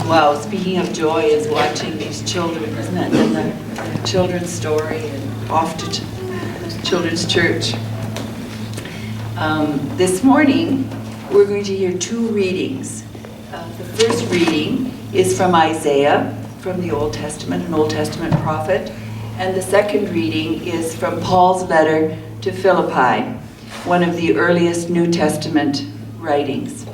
Wow, speaking of joy is watching these children, isn't it? And the children's story and off to children's church. This morning, we're going to hear two readings. The first reading is from Isaiah, from the Old Testament, an Old Testament prophet. And the second reading is from Paul's letter to Philippi, one of the earliest New Testament writings.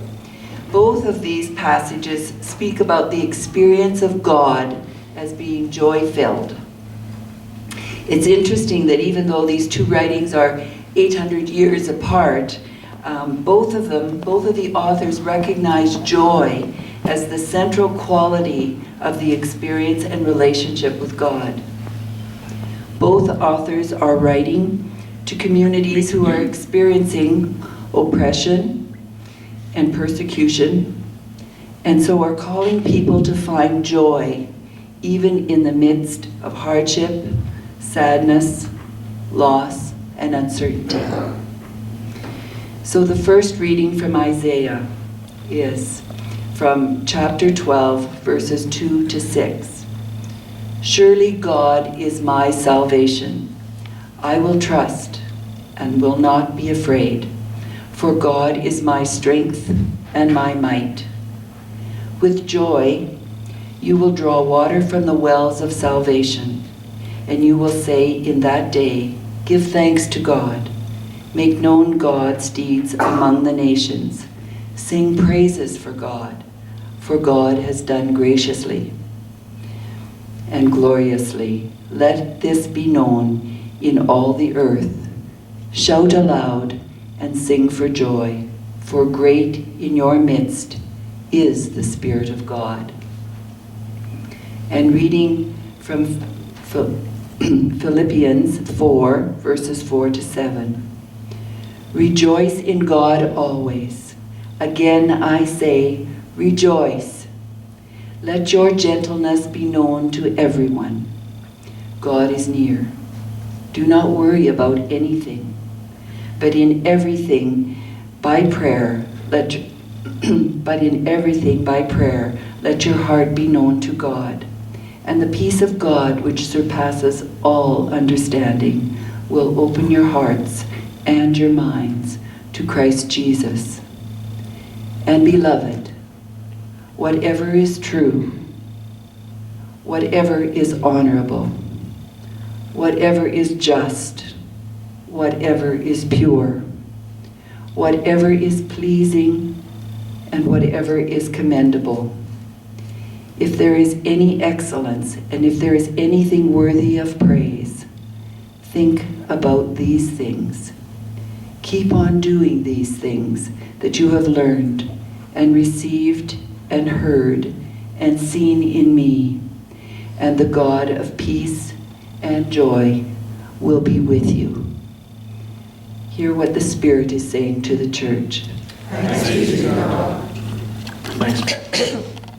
Both of these passages speak about the experience of God as being joy-filled. It's interesting that even though these two writings are 800 years apart, both of the authors recognize joy as the central quality of the experience and relationship with God. Both authors are writing to communities who are experiencing oppression and persecution, and so are calling people to find joy even in the midst of hardship, sadness, loss, and uncertainty. So the first reading from Isaiah is from chapter 12, verses 2 to 6. Surely God is my salvation. I will trust and will not be afraid. For God is my strength and my might. With joy, you will draw water from the wells of salvation, and you will say in that day, give thanks to God. Make known God's deeds among the nations. Sing praises for God has done graciously and gloriously. Let this be known in all the earth. Shout aloud and sing for joy, for great in your midst is the Spirit of God. And reading from Philippians 4, verses 4 to 7. Rejoice in God always. Again I say, rejoice. Let your gentleness be known to everyone. God is near. Do not worry about anything. But in everything by prayer, let your heart be known to God. And the peace of God, which surpasses all understanding, will open your hearts and your minds to Christ Jesus. And beloved, whatever is true, whatever is honorable, whatever is just, whatever is pure, whatever is pleasing, and whatever is commendable. If there is any excellence, and if there is anything worthy of praise, think about these things. Keep on doing these things that you have learned and received and heard and seen in me, and the God of peace and joy will be with you. Hear what the Spirit is saying to the church. Thanks be to God. Thanks.